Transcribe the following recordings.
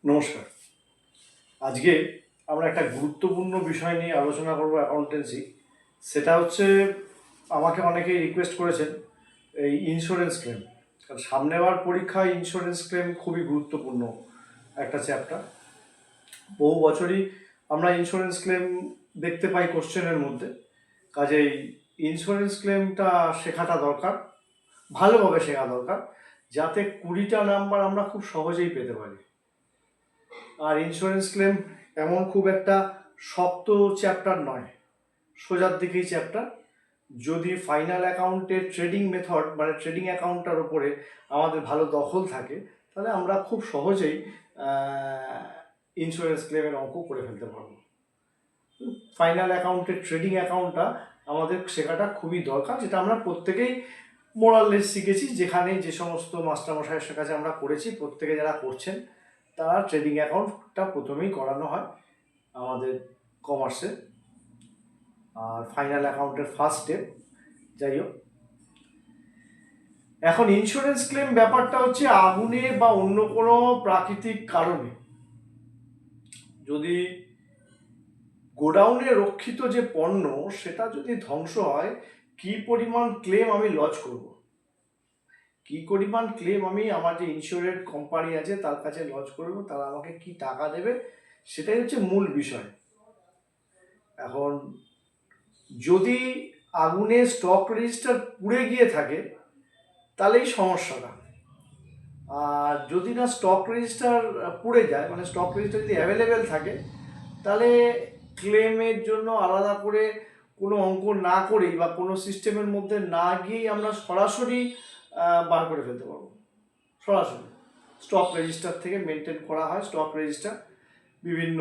নমস্কার। আজকে আমরা একটা গুরুত্বপূর্ণ বিষয় নিয়ে আলোচনা করব অ্যাকাউন্টেন্সি। সেটা হচ্ছে আমাকে অনেকেই রিকোয়েস্ট করেছেন এই ইন্স্যুরেন্স ক্লেম। কারণ সামনেবার পরীক্ষায় ইন্স্যুরেন্স ক্লেম খুবই গুরুত্বপূর্ণ একটা চ্যাপ্টার। বহু বছরই আমরা ইন্স্যুরেন্স ক্লেম দেখতে পাই কোশ্চেনের মধ্যে। কাজেই ইন্স্যুরেন্স ক্লেমটা শেখাটা দরকার, ভালোভাবে শেখা দরকার, যাতে 20টা নাম্বার আমরা খুব সহজেই পেতে পারি। আর ইন্স্যুরেন্স ক্লেম এমন খুব একটা শক্ত চ্যাপ্টার নয়, সোজার দিকেই চ্যাপ্টার। যদি ফাইনাল অ্যাকাউন্টের ট্রেডিং মেথড মানে ট্রেডিং অ্যাকাউন্টটার উপরে আমাদের ভালো দখল থাকে, তাহলে আমরা খুব সহজেই ইন্স্যুরেন্স ক্লেমের অঙ্ক করে ফেলতে পারবো। ফাইনাল অ্যাকাউন্টের ট্রেডিং অ্যাকাউন্টটা আমাদের শেখাটা খুবই দরকার, যেটা আমরা প্রত্যেকেই মোরাললেস শিখেছি। যেখানে যে সমস্ত মাস্টারমশাইয়ের কাছে আমরা করেছি, প্রত্যেকে যারা করছেন তারা ট্রেডিং অ্যাকাউন্টটা প্রথমেই করানো হয় আমাদের কমার্সে। আর ফাইনাল অ্যাকাউন্টের ফার্স্ট স্টেপ। যাই হোক, এখন ইন্স্যুরেন্স ক্লেম ব্যাপারটা হচ্ছে আগুনে বা অন্য কোনো প্রাকৃতিক কারণে যদি গোডাউনে রক্ষিত যে পণ্য সেটা যদি ধ্বংস হয়, কি পরিমাণ ক্লেম আমি লজ করব, কি পরিমাণ ক্লেম আমি আমার যে ইন্স্যুরেন্স কোম্পানি আছে তার কাছে লজ করব, তারা আমাকে কি টাকা দেবে, সেটাই হচ্ছে মূল বিষয়। এখন যদি আগুনে স্টক রেজিস্টার পুড়ে গিয়ে থাকে তাহলেই সমস্যাটা। আর যদি না স্টক রেজিস্টার পুড়ে যায়, মানে স্টক রেজিস্টার যদি অ্যাভেলেবেল থাকে, তাহলে ক্লেমের জন্য আলাদা করে কোনো অঙ্ক না করেই বা কোনো সিস্টেমের মধ্যে না গিয়েই আমরা সরাসরি বার করে ফেলতে পারবো। সরাসরি স্টক রেজিস্টার থেকে মেনটেন করা হয় স্টক রেজিস্টার বিভিন্ন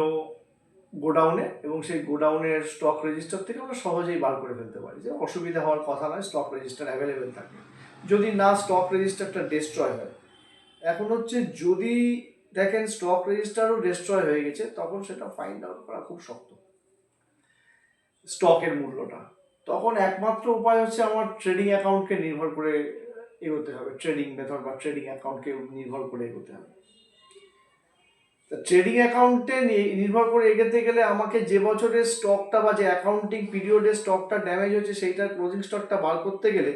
গোডাউনে, এবং সেই গোডাউনের স্টক রেজিস্টার থেকে আমরা সহজেই বার করে ফেলতে পারি। যে অসুবিধা হওয়ার কথা নয়, স্টক রেজিস্টার অ্যাভেলেবেল থাকে। যদি না স্টক রেজিস্টারটা ডিস্ট্রয় হয়, এখন হচ্ছে যদি দেখেন স্টক রেজিস্টারও ডিস্ট্রয় হয়ে গেছে, তখন সেটা ফাইন্ড আউট করা খুব শক্ত, স্টকের মূল্যটা। তখন একমাত্র উপায় হচ্ছে আমার ট্রেডিং অ্যাকাউন্টকে নির্ভর করে এগোতে হবে, ট্রেডিং মেথড বা ট্রেডিং অ্যাকাউন্টকে নির্ভর করে এগোতে হবে। ট্রেডিং অ্যাকাউন্টে নির্ভর করে এগোতে গেলে আমাকে যে বছরের স্টকটা বা যে অ্যাকাউন্টিং পিরিয়ডে স্টকটা ড্যামেজ হচ্ছে সেইটার ক্লোজিং স্টকটা বার করতে গেলে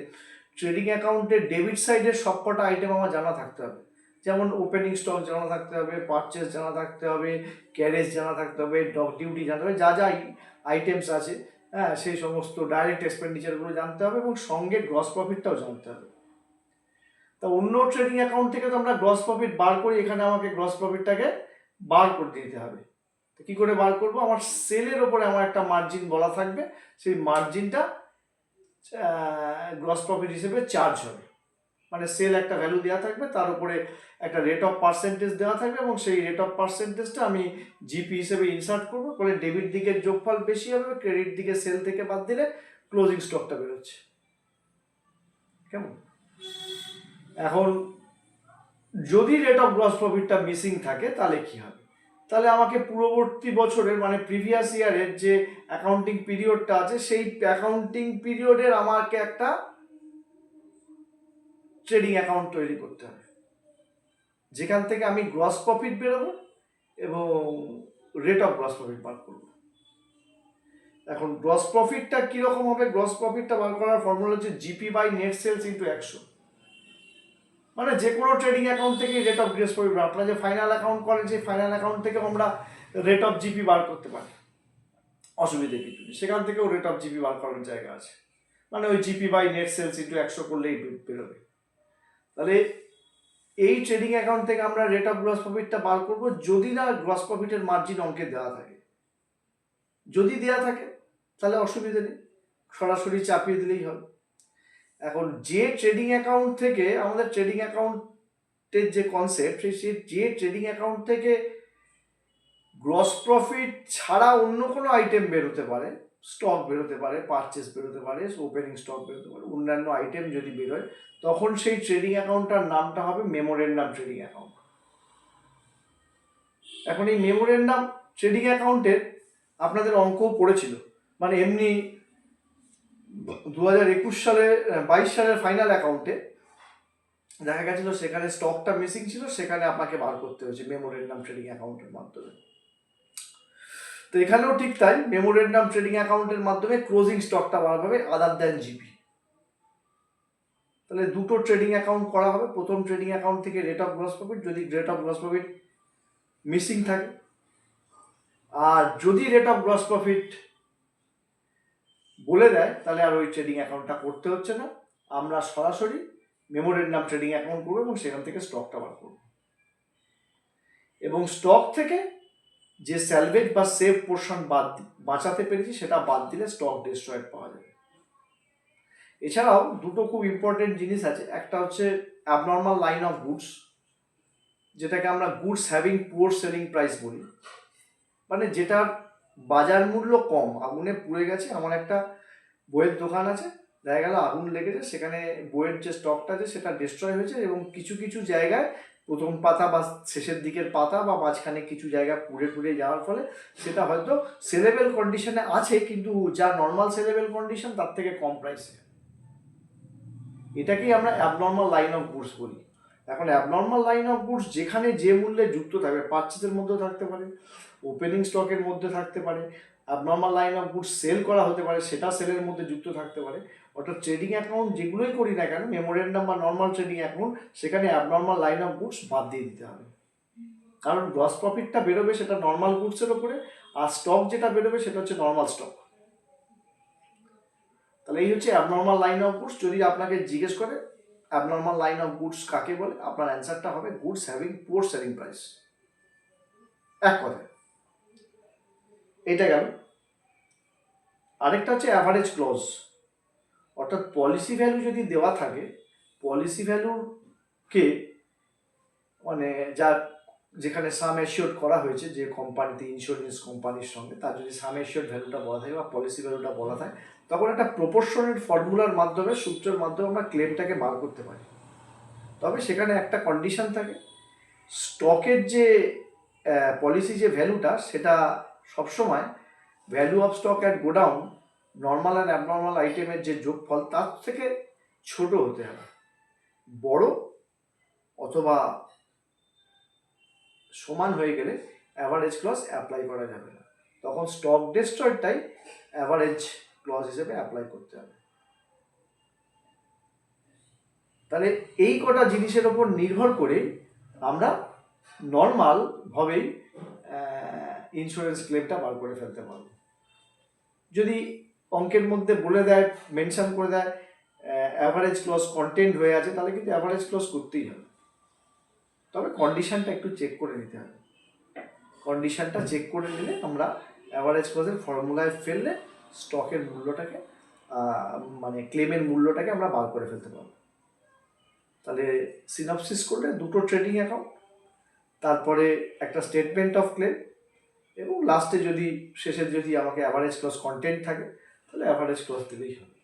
ট্রেডিং অ্যাকাউন্টের ডেবিট সাইডের সবকটা আইটেম আমার জানা থাকতে হবে। যেমন ওপেনিং স্টক জানা থাকতে হবে, পারচেস জানা থাকতে হবে, ক্যারেজ জানা থাকতে হবে, ডক ডিউটি জানতে হবে, যা যা আইটেমস আছে, হ্যাঁ, সেই সমস্ত ডাইরেক্ট এক্সপেন্ডিচারগুলো জানতে হবে, এবং সঙ্গে গ্রস প্রফিটটাও জানতে হবে। তা অন্য ট্রেডিং অ্যাকাউন্ট থেকে তো আমরা গ্রস প্রফিট বার করি, এখানে আমাকে গ্রস প্রফিটটাকে বার করে দিতে হবে। তো কী করে বার করবো? আমার সেলের ওপরে আমার একটা মার্জিন বলা থাকবে, সেই মার্জিনটা গ্রস প্রফিট হিসেবে চার্জ হবে। মানে সেল একটা ভ্যালু দেওয়া থাকবে, তার উপরে একটা রেট অফ পার্সেন্টেজ দেওয়া থাকবে, এবং সেই রেট অফ পার্সেন্টেজটা আমি জিপি হিসেবে ইনসার্ট করবো, করে ডেবিট দিকের যোগফল বেশি হবে, ক্রেডিট দিকে সেল থেকে বাদ দিলে ক্লোজিং স্টকটা বেরোচ্ছে। কেমন? এখন যদি রেট অফ গ্রস প্রফিটটা মিসিং থাকে তাহলে কি হবে? তাহলে আমাকে পূর্ববর্তী বছরের মানে প্রিভিয়াস ইয়ারের যে অ্যাকাউন্টিং পিরিয়ডটা আছে, সেই অ্যাকাউন্টিং পিরিয়ডের আমাকে একটা ট্রেডিং অ্যাকাউন্ট তৈরি করতে হবে, যেখান থেকে আমি গ্রস প্রফিট বেরোবো এবং রেট অফ গ্রস প্রফিট বার করবো। এখন গ্রস প্রফিটটা কীরকম হবে? গ্রস প্রফিটটা বার করার ফর্মুলা হচ্ছে GP by net sales into 100। মানে যে কোনো ট্রেডিং অ্যাকাউন্ট থেকে রেট অফ গ্রস প্রফিট, আপনারা যে ফাইনাল অ্যাকাউন্ট করেন সেই ফাইনাল অ্যাকাউন্ট থেকে আমরা রেট অফ জিপি বার করতে পারি, অসুবিধে কিছু নেই। সেখান থেকেও রেট অফ জিপি বার করার জায়গা আছে, মানে ওই GP by net sales into 100 করলেই বেরোবে। তাহলে এই ট্রেডিং অ্যাকাউন্ট থেকে আমরা রেট অফ গ্রস প্রফিটটা বার করবো, যদি না গ্রস প্রফিটের মার্জিন অঙ্কে দেওয়া থাকে। যদি দেওয়া থাকে তাহলে অসুবিধা নেই, সরাসরি চাপিয়ে দিলেই হবে। এখন যে ট্রেডিং অ্যাকাউন্ট থেকে আমাদের ট্রেডিং অ্যাকাউন্টের যে কনসেপ্ট, সেই যে ট্রেডিং অ্যাকাউন্ট থেকে গ্রস প্রফিট ছাড়া অন্য কোনো আইটেম বেরোতে পারে, স্টক বেরোতে পারে, পারচেস বেরোতে পারে, ওপেনিং স্টক বেরোতে পারে, অন্যান্য আইটেম যদি বেরোয়, তখন সেই ট্রেডিং অ্যাকাউন্টটার নামটা হবে মেমোরেন্ডাম ট্রেডিং অ্যাকাউন্ট। এখন এই মেমোরেন্ডাম ট্রেডিং অ্যাকাউন্টের আপনাদের অঙ্কও পড়েছিল, মানে এমনি 2021 সালে 22 সালের ফাইনাল অ্যাকাউন্টে দেখা গেছিলো সেখানে স্টকটা মিসিং ছিল, সেখানে আপনাকে বার করতে হয়েছে মেমোরেন্ডাম ট্রেডিং অ্যাকাউন্টের মাধ্যমে। তো এখানেও ঠিক তাই, মেমোরেন্ডাম ট্রেডিং অ্যাকাউন্টের মাধ্যমে ক্লোজিং স্টকটা বার হবে আদার দ্যান জিপি। তাহলে দুটো ট্রেডিং অ্যাকাউন্ট করা হবে। প্রথম ট্রেডিং অ্যাকাউন্ট থেকে রেট অফ গ্রস প্রফিট, যদি rate of gross profit missing থাকে, আর যদি রেট অফ গ্রস প্রফিট বলে দেয় তাহলে আর ওই ট্রেডিং অ্যাকাউন্টটা করতে হচ্ছে না, আমরা সরাসরি মেমোরেন্ডাম ট্রেডিং অ্যাকাউন্ট করবো এবং সেখান থেকে স্টকটা বার করবো। এবং স্টক থেকে যে স্যালভেজ বা সেভ পোর্শন বাঁচাতে পেরেছি সেটা বাদ দিলে স্টক ডিস্ট্রয়েড পাওয়া যাবে। এছাড়াও দুটো খুব ইম্পর্টেন্ট জিনিস আছে, একটা হচ্ছে অ্যাবনর্মাল লাইন অফ গুডস, যেটাকে আমরা goods having poor selling price বলি, মানে যেটার বাজার মূল্য কম, আগুনে পুড়ে গেছে। আমার একটা বইয়ের দোকান আছে, দেখা গেল আগুন লেগেছে, সেখানে বইয়ের যে স্টকটা আছে সেটা ডিস্ট্রয় হয়েছে এবং কিছু কিছু জায়গায় প্রথম পাতা বা শেষের দিকের পাতা বা মাঝখানে কিছু জায়গা পুড়ে পুড়ে যাওয়ার ফলে সেটা হয়তো সেলেবেল কন্ডিশনে আছে, কিন্তু যা নর্মাল সেলেবেল কন্ডিশন তার থেকে কম প্রাইসে। এটাকেই আমরা অ্যাবনর্মাল লাইন অফ গুডস বলি। এখন অ্যাবনর্মাল লাইন অফ গুডস যেখানে যে মূল্যে যুক্ত থাকবে, পারচেজের মধ্যেও থাকতে পারে, ওপেনিং স্টকের মধ্যে থাকতে পারে, abnormal line of goods sale করা হতে পারে, সেটা সেলের মধ্যে যুক্ত থাকতে পারে। অর্থাৎ ট্রেডিং অ্যাকাউন্ট যেগুলোই করি না কেন, মেমোরেন্ডাম বা নর্মাল ট্রেডিং অ্যাকাউন্ট, সেখানে অ্যাবনর্মাল লাইন অফ গুডস বাদ দিয়ে দিতে হবে। কারণ গ্রস প্রফিটটা বেরোবে সেটা নর্মাল গুডসের ওপরে, আর স্টক যেটা বেরোবে সেটা হচ্ছে নর্মাল স্টক। তাহলে এই হচ্ছে অ্যাবনর্মাল লাইন অফ গুডস। যদি আপনাকে জিজ্ঞেস করে অ্যাবনর্মাল লাইন অফ গুডস কাকে বলে, আপনার অ্যান্সারটা হবে goods having poor selling price. এক কথায় এটা গেল। আরেকটা হচ্ছে অ্যাভারেজ ক্লজ, অর্থাৎ পলিসি ভ্যালু যদি দেওয়া থাকে, পলিসি ভ্যালুকে মানে যা যেখানে সাম অ্যাসিওর্ড করা হয়েছে যে কোম্পানিতে, ইন্স্যুরেন্স কোম্পানির সঙ্গে, তার যদি সাম অ্যাসিওর্ড ভ্যালুটা বলা থাকে বা পলিসি ভ্যালুটা বলা থাকে, তখন একটা প্রপোর্শনের ফর্মুলার মাধ্যমে, সূত্রের মাধ্যমে আমরা ক্লেমটাকে বার করতে পারি। তবে সেখানে একটা কন্ডিশন থাকে, স্টকের যে পলিসি যে ভ্যালুটা, সেটা সবসময় value of stock at godown normal and abnormal আইটেমের যে যোগফল তার থেকে ছোট হতে হবে। বড় অথবা সমান হয়ে গেলে অ্যাভারেজ ক্লজ অ্যাপ্লাই করা যাবে না, তখন স্টক ডিস্ট্রয়েডটাই অ্যাভারেজ ক্লজ হিসেবে অ্যাপ্লাই করতে হবে। তাহলে এই কটা জিনিসের ওপর নির্ভর করে আমরা নর্মালভাবেই ইন্স্যুরেন্স ক্লেমটা বার করে ফেলতে পারবো। যদি অঙ্কের মধ্যে বলে দেয়, মেনশন করে দেয় অ্যাভারেজ ক্লজ কন্টেন্ট হয়ে আছে, তাহলে কিন্তু অ্যাভারেজ ক্লজ করতেই হবে। তবে কন্ডিশনটা একটু চেক করে নিতে হবে। কন্ডিশনটা চেক করে নিলে আমরা অ্যাভারেজ ক্লজের ফর্মুলায় ফেললে স্টকের মূল্যটাকে মানে ক্লেমের মূল্যটাকে আমরা বার করে ফেলতে পারবো। তাহলে সিনপসিস করলে দুটো ট্রেডিং অ্যাকাউন্ট, তারপরে একটা স্টেটমেন্ট অফ ক্লেম, এবং লাস্টে যদি শেষের যদি আমাকে অ্যাভারেজ ক্লজ কন্টেন্ট থাকে তাহলে অ্যাভারেজ ক্লজ দিলেই হবে।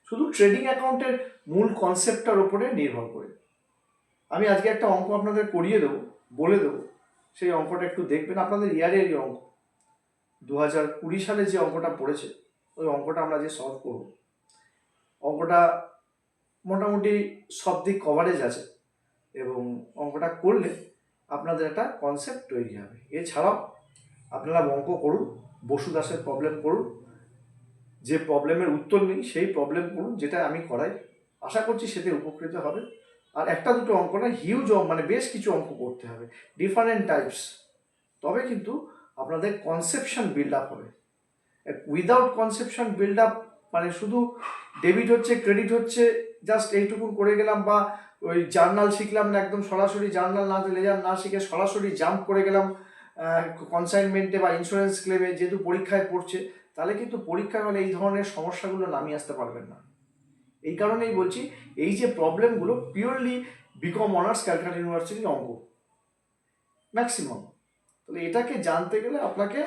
শুধু ট্রেডিং অ্যাকাউন্টের মূল কনসেপ্টটার ওপরে নির্ভর করে। আমি আজকে একটা অঙ্ক আপনাদের করিয়ে দেবো, বলে দেবো, সেই অঙ্কটা একটু দেখবেন। আপনাদের ইয়ারেরই অঙ্ক, 2020 সালে যে অঙ্কটা পড়েছে ওই অঙ্কটা আমরা যে সলভ করব, অঙ্কটা মোটামুটি সব দিক কভারেজ আছে এবং অঙ্কটা করলে আপনাদের একটা কনসেপ্ট তৈরি হবে। এছাড়াও আপনারা অঙ্ক করুন, বসু দাসের প্রবলেম করুন, যে প্রবলেমের উত্তর নেই সেই প্রবলেম করুন, যেটা আমি করাই, আশা করছি সেতে উপকৃত হবে। আর একটা দুটো অঙ্ক না, হিউজ মানে বেশ কিছু অঙ্ক করতে হবে, ডিফারেন্ট টাইপস, তবে কিন্তু আপনাদের কনসেপশন বিল্ড আপ হবে। উইদাউট কনসেপশন বিল্ড আপ মানে শুধু ডেবিট হচ্ছে ক্রেডিট হচ্ছে জাস্ট এইটুকুন করে গেলাম, বা ওই জার্নাল শিখলাম না, একদম সরাসরি জার্নাল না লেজার না শিখে সরাসরি জাম্প করে গেলাম কনসাইনমেন্টে বা ইন্স্যুরেন্স ক্লেমে, যেহেতু পরীক্ষায় পড়ছে, তাহলে কিন্তু পরীক্ষার হলে এই ধরনের সমস্যাগুলো নামিয়ে আসতে পারবেন না। এই কারণেই বলছি, এই যে প্রবলেমগুলো পিওরলি বিকম অনার্স ক্যালকাটা ইউনিভার্সিটির অঙ্ক ম্যাক্সিমাম। তাহলে এটাকে জানতে গেলে আপনাকে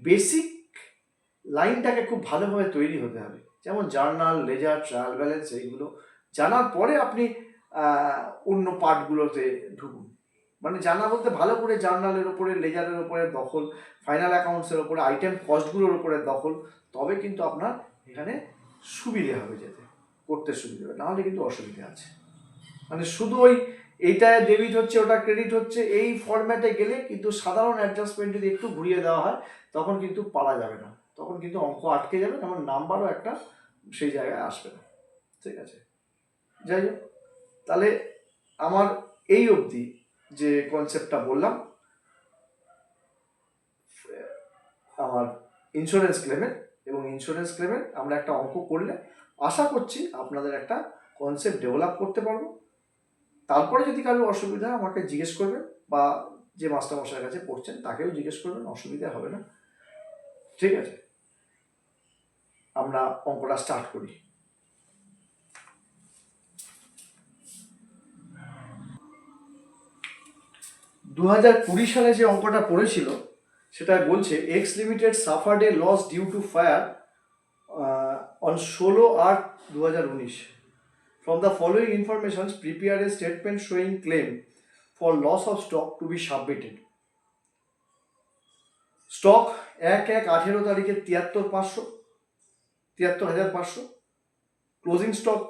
বেসিক লাইনটাকে খুব ভালোভাবে তৈরি হতে হবে, যেমন জার্নাল, লেজার, ট্রায়াল ব্যালেন্স, এইগুলো জানার পরে আপনি অন্য পার্টগুলোতে ঢুকুন। মানে জানা বলতে ভালো করে জার্নালের ওপরে, লেজারের ওপরে দখল, ফাইনাল অ্যাকাউন্টসের ওপরে, আইটেম কস্টগুলোর ওপরে দখল, তবে কিন্তু আপনার এখানে সুবিধে হবে, যেতে করতে সুবিধে হবে, নাহলে কিন্তু অসুবিধা আছে। মানে শুধু ওই এইটা ডেবিট হচ্ছে ওটা ক্রেডিট হচ্ছে এই ফরম্যাটে গেলে কিন্তু সাধারণ অ্যাডজাস্টমেন্ট যদি একটু ঘুরিয়ে দেওয়া হয় তখন কিন্তু পারা যাবে না, তখন কিন্তু অঙ্ক আটকে যাবে, আমার নাম্বারও একটা সেই জায়গায় আসবে না। ঠিক আছে, যাই হোক, তাহলে আমার এই অবধি যে কনসেপ্টটা বললাম আমার ইন্স্যুরেন্স ক্লেমের, এবং ইন্স্যুরেন্স ক্লেমের আমরা একটা অঙ্ক করলে আশা করছি আপনাদের একটা কনসেপ্ট ডেভেলপ করতে পারবো। তারপরে যদি কারোর অসুবিধা আমাকে জিজ্ঞেস করবেন, বা যে মাস্টারমশাইয়ের কাছে পড়ছেন তাকেও জিজ্ঞেস করবেন, অসুবিধা হবে না। ঠিক আছে, আমরা অঙ্কটা স্টার্ট করি। দু সালে যে অঙ্কটা পড়েছিল সেটা বলছে X limited suffered a loss due to fire on 16/8/2019. From the following information, prepare a statement showing claim for loss of stock to be submitted. Stock 1/1/18 তারিখে 73,500, closing stock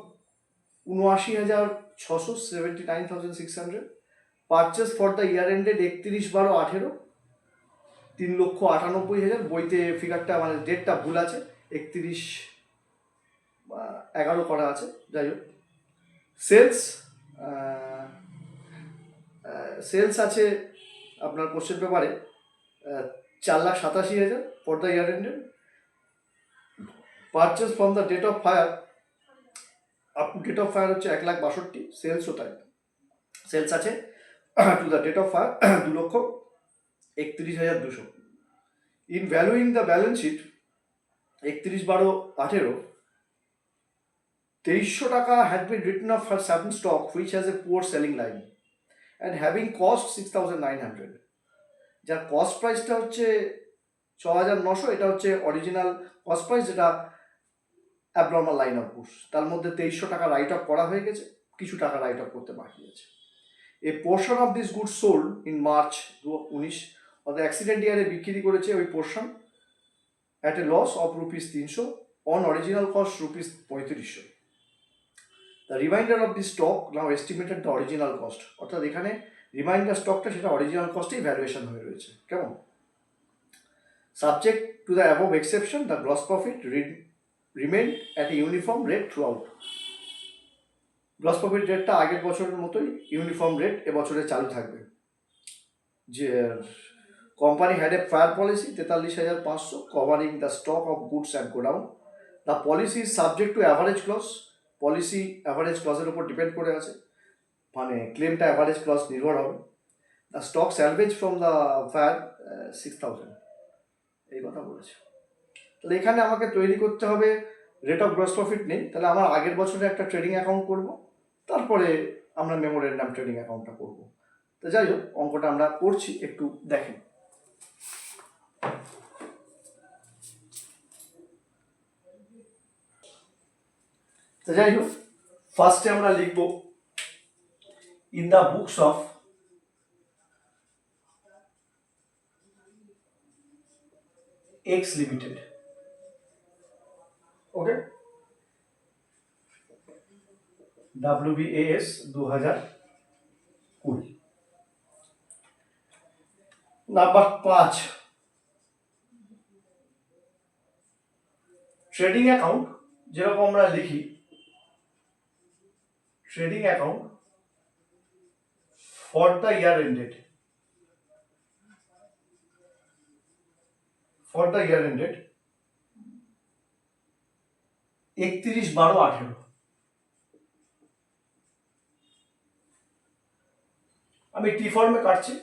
79,600, 79,600, purchase for the year ended 31/12/18, 3,98,000, বইতে ফিগারটা মানে ডেটটা ভুল আছে, 31/11 করা আছে, যাই হোক। সেলস আছে আপনার কোশ্চেন পেপারে 4,87,000 for the year ended. Purchase from the date of fire, up to date of fire হচ্ছে 1,62,000, সেলসও তাই, সেলস আছে to the date of fire 2,31,200। In valuing the balance sheet 31/12/18, 2,300 টাকা had been written off for certain stock which has a poor selling line and having cost 6,900. যার cost প্রাইসটা হচ্ছে 6,900, এটা হচ্ছে অরিজিনাল কস্ট প্রাইস, যেটা abnormal line of goods, তার মধ্যে 2,300 টাকা রাইট অফ করা হয়ে গেছে, কিছু টাকা রাইট অফ করতে বাকি আছে। A portion of this goods sold in March 2019, অর্থাৎ অ্যাক্সিডেন্ট ইয়ারে বিক্রি করেছে ওই portion at a loss of ₹300 on original cost ₹3,500। The remainder of the stock now estimated the original cost, অর্থাৎ এখানে রিমাইন্ডার স্টকটা সেটা অরিজিনাল কস্টেই ভ্যালুয়েশন হয়ে রয়েছে, কেমন? Subject to the above exception, the gross profit remain at a uniform rate through out. Gross profit রেটটা আগের বছরের মতোই ইউনিফর্ম রেট এবছরে চালু থাকবে। যে company had a fire policy 43,500 covering the stock of goods and godown. The policy is subject to average clause, policy average ক্লসের উপর ডিপেন্ড করে আছে, মানে ক্লেমটা অ্যাভারেজ ক্লস নির্ভর হবে। The stock salvage from the fire 6,000, এই কথা বলেছে। তাহলে এখানে আমাকে তৈরি করতে হবে, রেট অফ গ্রস প্রফিট নেই, তাহলে আমার আগের বছরে একটা ট্রেডিং অ্যাকাউন্ট করব, তারপরে আমরা মেমোরেন্ডাম ট্রেডিং অ্যাকাউন্টটা করব। তো যাই হোক, অঙ্কটা আমরা করছি, একটু দেখেন। তো যাই হোক, ফার্স্টে আমরা লিখব in the books of X limited, okay, WBAS 2020। Number 5, trading account যেরকম আমরা লিখি, trading account for the year ended, for the year ended 31/12/18। আমি টি ফর্মে কাটছি,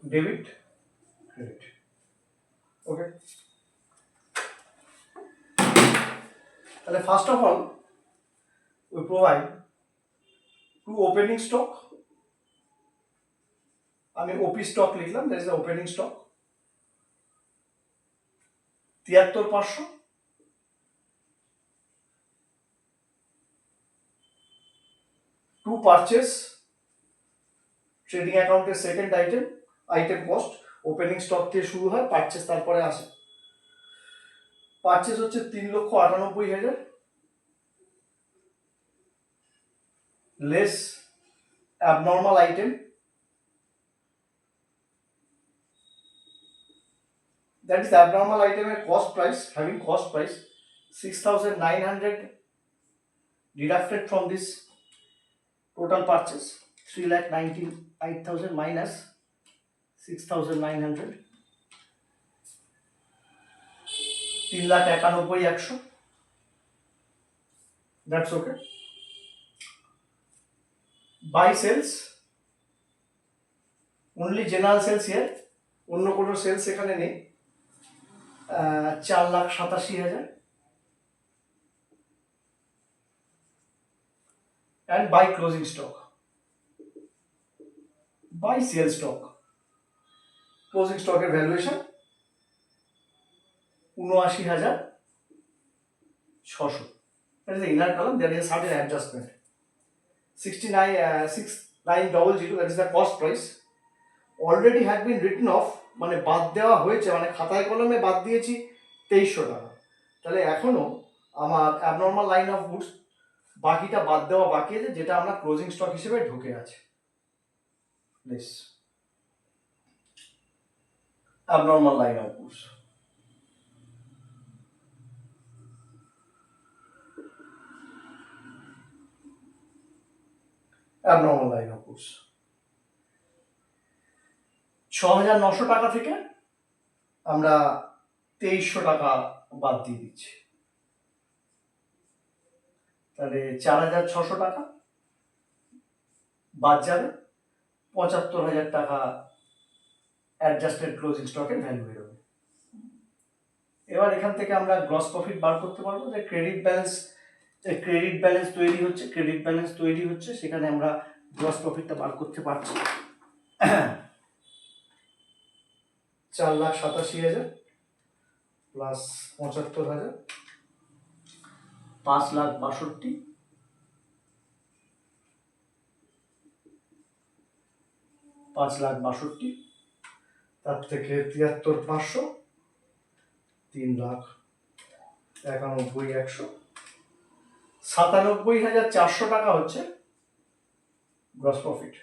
ডেবিট ক্রেডিট, ওকে। তাহলে first of all we provide two opening stock, আমি OP stock লিখলাম, that is the opening stock 73,500, to purchase, trading অ্যাকাউন্টের second item cost, opening stock থেকে শুরু হয়, পারচেস তারপরে আসে। পারচেস হচ্ছে 3,98,000, less abnormal item, that is abnormal item at cost price, having cost price 6,900 deducted from this total purchase, 3,98,000 minus 6,900, 3,91,100. That's okay. Buy sales, only general sales here, অন্য কোনো sales এখানে নেই, 4,87,000, and buy closing stock, buy sales stock, closing stock এর valuation 79,600. That is the inner column. There is a certain adjustment. 69,6,900, that is the cost price, already had been written off, মানে বাদ দেওয়া হয়েছে, মানে খাতায় কলমে বাদ দিয়েছি 2300 টাকা। তাহলে এখনো আমার অ্যাবনর্মাল লাইন অফ গুডস বাকিটা বাদ দেওয়া বাকি আছে, যেটা আমরা ক্লোজিং স্টক হিসেবে ঢুকে আছে। Please abnormal line of goods, abnormal line of goods 6,900 টাকা থেকে আমরা 2300 টাকা বাদ দিয়ে দিচ্ছি, তাহলে 4,600 টাকা বাদ যাবে, 75,000 টাকা অ্যাডজাস্টেড ক্লোজিং স্টকের ভ্যালু বেরোবে। এবার এখান থেকে আমরা গ্রস প্রফিট বার করতে পারবো, যে ক্রেডিট ব্যালেন্স তৈরি হচ্ছে, সেখানে আমরা গ্রস প্রফিটটা বার করতে পারছি। 4,87,000 প্লাস 75,000, 5,62,000, 5,62,000, তার থেকে 73,500, 3,91,100, 97,400 টাকা হচ্ছে gross profit.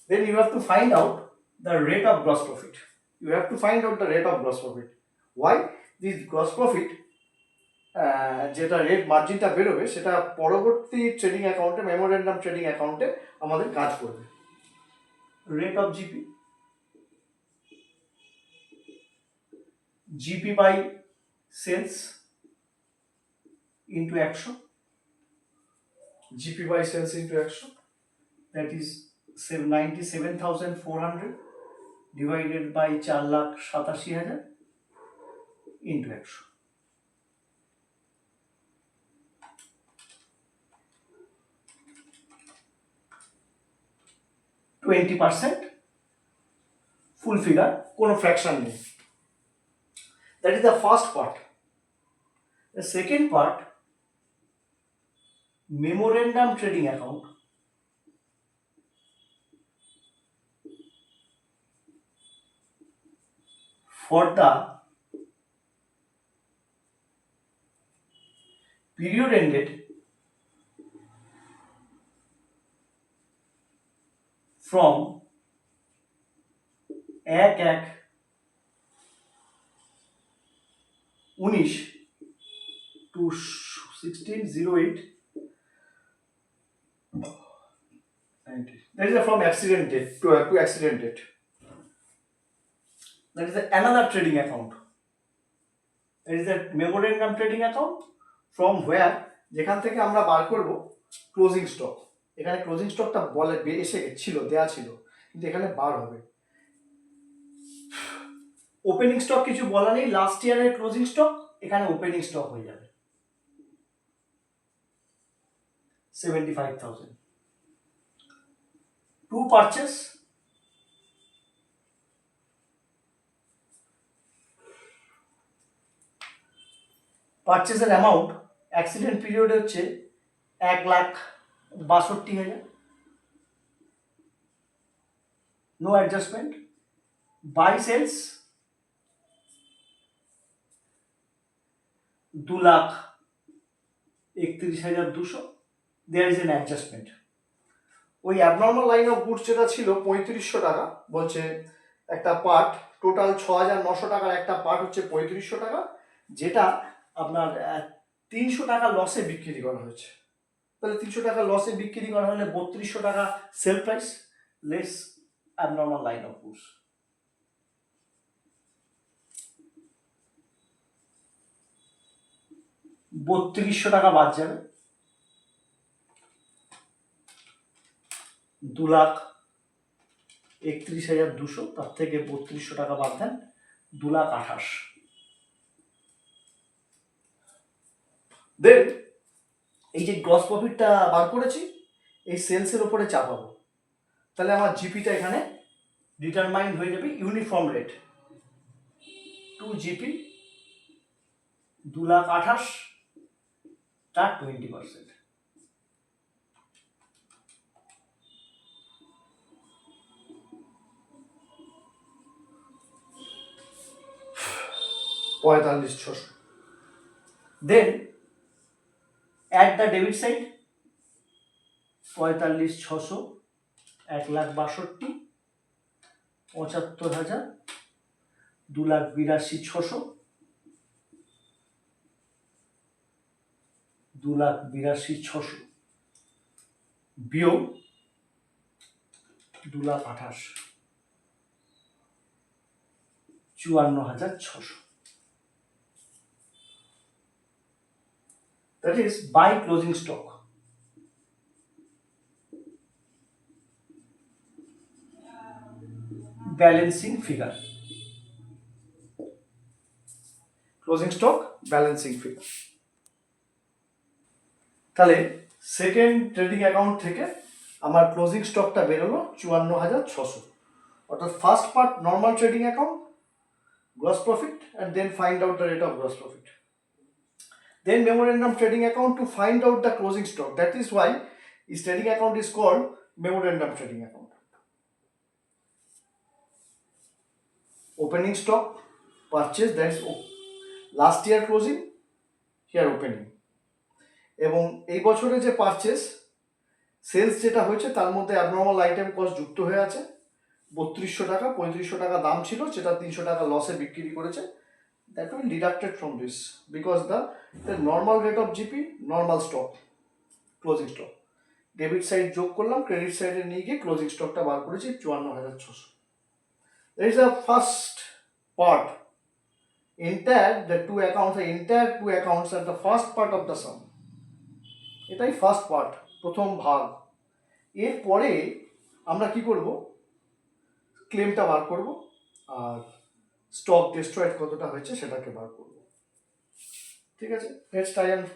Then you have to find out the rate of gross profit. Why? This gross profit, যেটা রেট মার্জিনটা বেরোবে, সেটা পরবর্তী ট্রেডিং অ্যাকাউন্টে, মেমোরেন্ডাম ট্রেডিং অ্যাকাউন্টে আমাদের কাজ করবে। Rate of GP by sales into 100, GP by sales into 100, that is 97,400 divided by 4,87,000 into 100. %20 full figure, কোনো ফ্র্যাকশন নেই। That is the first part. The second part, memorandum trading account, for the period ended from 1/1/19 to 16/08. That is from accident date to accident date. That is another trading account. That is the memorandum trading account, from where, যেখান থেকে আমরা বার করব closing stock. এখানে closing স্টকটা বলে এসে ছিল, দেয়া ছিল, কিন্তু এখানে বার হবে। ওপেনিং স্টক কিছু বলা নেই, লাস্ট ইয়ারের ক্লোজিং স্টক এখানে ওপেনিং স্টক হয়ে যাবে 75,000. To purchase, পারচেজের অ্যামাউন্ট অ্যাক্সিডেন্ট পিরিয়ডে হচ্ছে 1,62,000, no adjustment. By sales 2,00,000 31,200, there is an adjustment. ওই অ্যাবনর্মাল লাইন অফ গুডস যেটা ছিল 3500 টাকা, বলছে একটা পার্ট, টোটাল 6,900 টাকার একটা পার্ট হচ্ছে 3500 টাকা, যেটা আপনার 300 টাকা লসে বিক্রি করা হয়েছে। তাহলে 300 টাকা লসে বিক্রি করা হলে 3200 টাকা sale price less abnormal line of goods. $3200 টাকা বাদ যাবে, 2,31,200, তার থেকে 3200 টাকা বাদ দেন, 2,28,000। দেন এই যে গ্রস প্রফিটটা বার করেছি, এই সেলসের উপরে চাপাবো, তাহলে আমার জিপিটা এখানে ডিটারমাইন্ড হয়ে যাবে ইউনিফর্ম রেট, 2 জিপি 2,28,000 তার 20%। $45,600। Then at the debit side 45,600, 1,62,000, 75,000, 2,82,600, 2,82,600 বিয়োগ 2,28,000, 54,600। That is by closing stock. Balancing figure. Closing stock balancing figure. তাহলে সেকেন্ড ট্রেডিং অ্যাকাউন্ট থেকে আমার ক্লোজিং স্টকটা বেরোলো 54,600, অর্থাৎ first part normal trading account, gross profit, and then find out the rate of gross profit. Then memorandum trading account to find out the closing stock. That is why this trading account is called memorandum trading account. Opening stock purchase, that is last year closing, here opening, এবং এই বছরে যে purchase sales যেটা হয়েছে তার মধ্যে abnormal item cost যুক্ত হয়ে আছে 3200 টাকা, 3500 টাকা দাম ছিল, সেটা 300 টাকা লসে বিক্রি করেছে। That will deducted from this because the normal rate of GP, normal stock, closing stock, debit side যোগ করলাম, ক্রেডিট সাইডে নিয়ে গিয়ে ক্লোজিং স্টকটা বার করেছি 54,600। There is a first part, entire the two accounts are the first part of the sum. এটাই first part, প্রথম ভাগ। এরপরে আমরা কি করব, ক্লেমটা বার করব আর স্টক ডিস্ট্রয়েড কতটা হয়েছে সেটাকে বার করব। ঠিক আছে, let's try and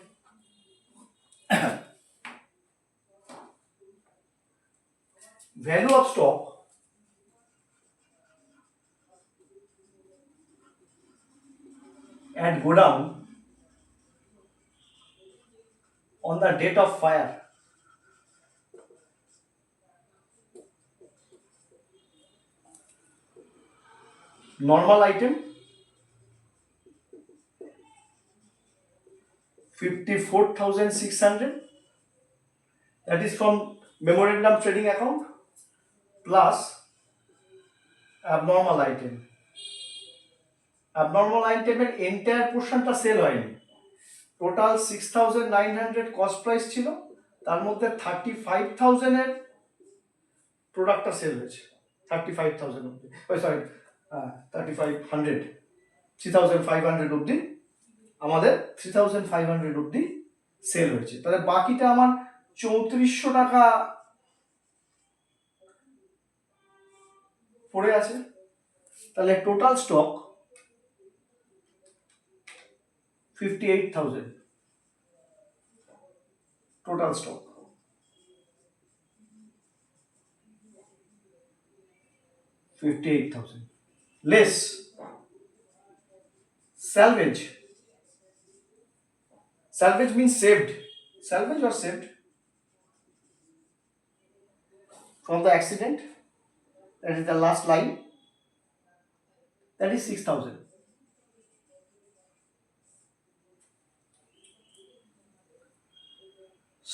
value of stock and go down on the date of fire. Normal item 54,600, that is from memorandum trading account, plus abnormal item. Abnormal item এর এন্টায়ার পোর্শনটা সেল হয়নি, total 6,900 cost price ছিল, তার মধ্যে 35,000 এর প্রোডাক্টটা sell হয়েছে, 35,000 অব্দি, সরি 3,500 অব্দি, আমাদের 3,500 অব্দি সেল হয়েছে। তাহলে বাকিটা আমার 3,400 টাকা পড়ে আছে। তাহলে total stock 58,000, total stock 58,000 less salvage. Salvage means saved. Salvage or saved from the accident. That is the last line. That is 6,000.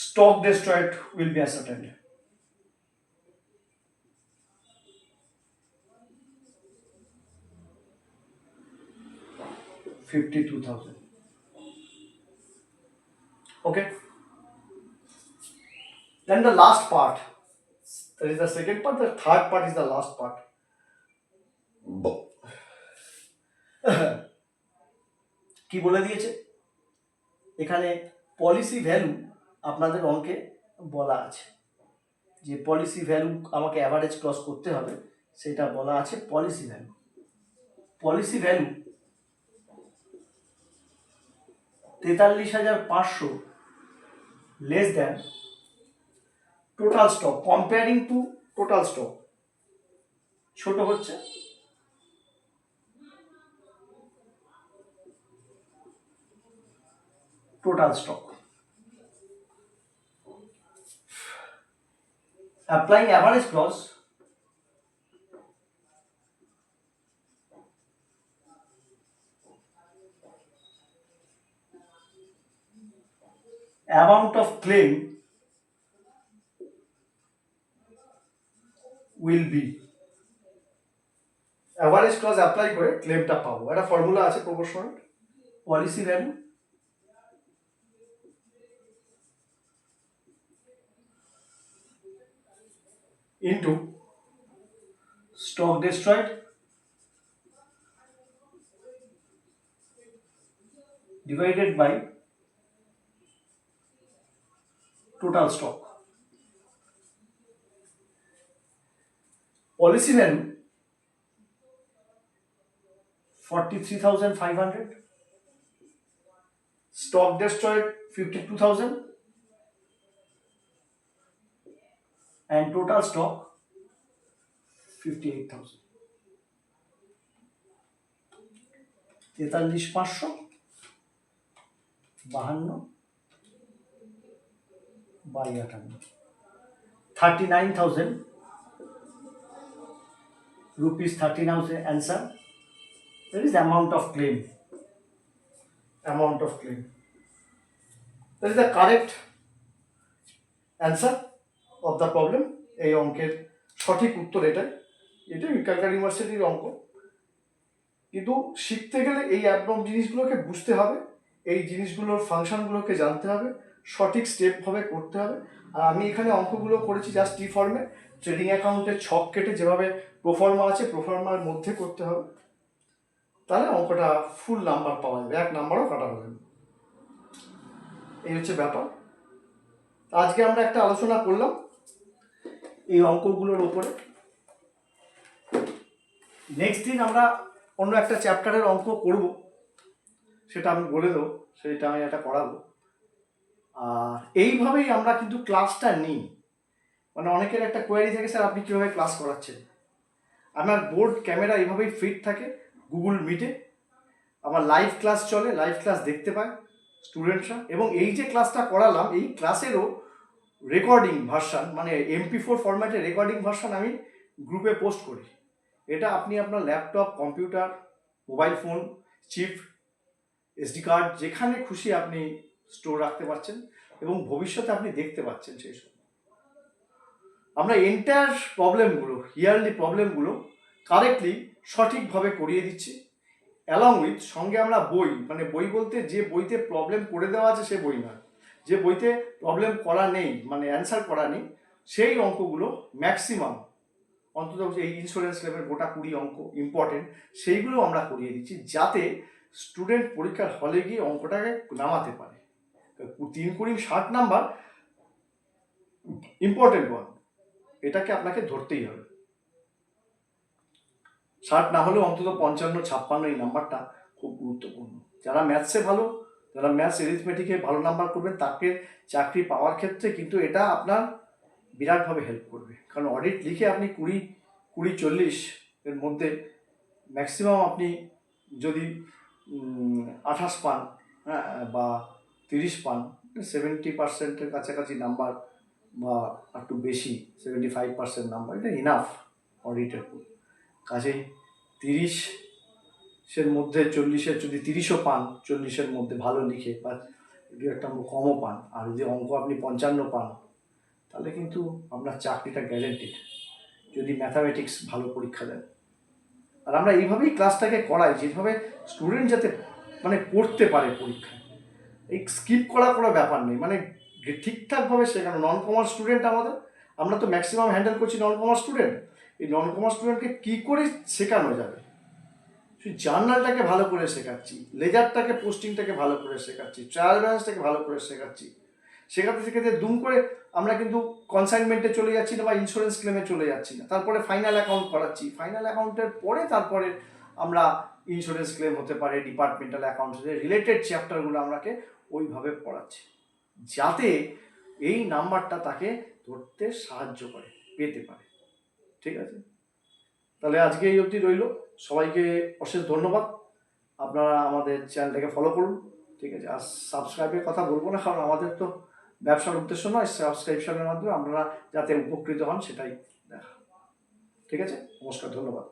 stock destroyed will be ascertained. $52,000. Okay. Then the last part. That is the second part. The third part is the last part. কি বলে দিয়েছে এখানে policy value আপনাদের অঙ্কে বলা আছে যে policy value আমাকে অ্যাভারেজ ক্রস করতে হবে সেটা বলা আছে policy value 43,500 less than total stock comparing to total stock ছোট হচ্ছে total stock. Applying average clause, amount of claim will be average clause apply করে ক্লেমটা পাবো একটা ফর্মুলা আছে proportional policy value into stock destroyed divided by total stock. Policy value 43,500, stock destroyed 52,000, and total stock 58,000. 43,500 52 by 58 39,000 rupees 39,000 answer. That is the amount of claim. That is the correct answer of the problem. এই অঙ্কের সঠিক উত্তর এটাই ক্যালকাটা ইউনিভার্সিটির অঙ্ক কিন্তু শিখতে গেলে এই অ্যাবনর্মাল জিনিসগুলোকে বুঝতে হবে এই জিনিসগুলোর ফাংশনগুলোকে জানতে হবে সঠিক স্টেপভাবে করতে হবে আর আমি এখানে অঙ্কগুলো করেছি জাস্ট টি ফর্মে ট্রেডিং অ্যাকাউন্টে ছক কেটে যেভাবে প্রোফর্মা আছে প্রোফর্মার মধ্যে করতে হবে তাহলে অঙ্কটা ফুল নাম্বার পাওয়া যাবে এক নাম্বারও কাটা হবে এই হচ্ছে ব্যাপার আজকে আমরা একটা আলোচনা করলাম এই অঙ্কগুলোর উপরে নেক্সট দিন আমরা অন্য একটা চ্যাপ্টারের অঙ্ক করব সেটা আমি বলে দেবো সেটা আমি এটা করাবো আর এইভাবেই আমরা কিন্তু ক্লাসটা নিই মানে অনেকের একটা কোয়ারি থাকে স্যার আপনি কীভাবে ক্লাস করাচ্ছেন আমার বোর্ড ক্যামেরা এইভাবেই ফিট থাকে গুগল মিটে আমার লাইভ ক্লাস চলে লাইভ ক্লাস দেখতে পায় স্টুডেন্টসরা এবং এই যে ক্লাসটা করালাম এই ক্লাসেরও রেকর্ডিং ভার্সান মানে MP4 ফরম্যাটে রেকর্ডিং ভার্সান আমি গ্রুপে পোস্ট করি এটা আপনি আপনার laptop computer mobile phone chip SD card যেখানে খুশি আপনি স্টোর রাখতে পারছেন এবং ভবিষ্যতে আপনি দেখতে পাচ্ছেন সেই সব আমরা এন্টায়ার প্রবলেমগুলো ইয়ারলি প্রবলেমগুলো কারেক্টলি সঠিকভাবে করিয়ে দিচ্ছি অ্যালং উইথ সঙ্গে আমরা বই মানে বই বলতে যে বইতে প্রবলেম করে দেওয়া আছে সে বই নয় যে বইতে প্রবলেম করা নেই মানে অ্যান্সার করা নেই সেই অঙ্কগুলো ম্যাক্সিমাম অন্তত এই ইন্স্যুরেন্স লেভেল গোটা 20 অঙ্ক ইম্পর্টেন্ট সেইগুলো আমরা করিয়ে দিচ্ছি যাতে স্টুডেন্ট পরীক্ষার হলে গিয়ে অঙ্কটাকে নামাতে পারে 3×60 নাম্বার ইম্পর্টেন্ট ওয়ান এটাকে আপনাকে ধরতেই হবে 60 না হলেও অন্তত 55-56 এই নাম্বারটা খুব গুরুত্বপূর্ণ যারা ম্যাথসে ভালো যারা ম্যাথস এরিথমেটিকে ভালো নাম্বার করবেন তাকে চাকরি পাওয়ার ক্ষেত্রে কিন্তু এটা আপনার বিরাটভাবে হেল্প করবে কারণ অডিট লিখে আপনি 20-40 এর মধ্যে ম্যাক্সিমাম আপনি যদি 28 পান হ্যাঁ বা 30 পান 70%-এর কাছাকাছি নাম্বার বা একটু বেশি 75% নাম্বার এটা ইনাফ অডিটের কাজেই 30-এর মধ্যে 40-এর যদি 30ও পান 40-এর মধ্যে ভালো লিখে বা যদি একটা অঙ্ক কমও পান, আর যদি অঙ্ক আপনি 55 পান, তাহলে কিন্তু আপনার চাকরিটা গ্যারেন্টিড, যদি ম্যাথামেটিক্স ভালো পরীক্ষা দেন। আর আমরা এইভাবেই ক্লাসটাকে করাই, যেভাবে স্টুডেন্ট যাতে মানে পড়তে পারে পরীক্ষায়। এই স্কিপ করা কোনো ব্যাপার নেই, মানে ঠিকঠাকভাবে শেখানো। নন কমার্স স্টুডেন্ট আমরা তো ম্যাক্সিমাম হ্যান্ডেল করছি নন কমার্স স্টুডেন্ট। এই নন কমার্স স্টুডেন্টকে কী করে শেখানো যাবে, সেই জার্নালটাকে ভালো করে শেখাচ্ছি, লেজারটাকে পোস্টিংটাকে ভালো করে শেখাচ্ছি, ট্রায়াল ব্যালেন্সটাকে ভালো করে শেখাচ্ছি। শেখাতে শেখাতে দুম করে আমরা কিন্তু কনসাইনমেন্টে চলে যাচ্ছি না বা ইন্স্যুরেন্স ক্লেমে চলে যাচ্ছি না, তারপরে ফাইনাল অ্যাকাউন্ট করাচ্ছি, ফাইনাল অ্যাকাউন্টের পরে তারপরে আমরা ইন্স্যুরেন্স ক্লেম হতে পারে, ডিপার্টমেন্টাল অ্যাকাউন্টের রিলেটেড চ্যাপ্টারগুলো আমরাকে ওইভাবে পড়াচ্ছি, যাতে এই নাম্বারটা তাকে ধরতে সাহায্য করে, পেতে পারে। ঠিক আছে, তাহলে আজকে এই অবধি রইল। সবাইকে অশেষ ধন্যবাদ। আপনারা আমাদের চ্যানেলটাকে ফলো করুন। ঠিক আছে, আর সাবস্ক্রাইবের কথা বলবো না, কারণ আমাদের তো ব্যবসার উদ্দেশ্য নয়, সাবস্ক্রিপশনের মাধ্যমে আপনারা যাতে উপকৃত হন সেটাই দেখা। ঠিক আছে, নমস্কার, ধন্যবাদ।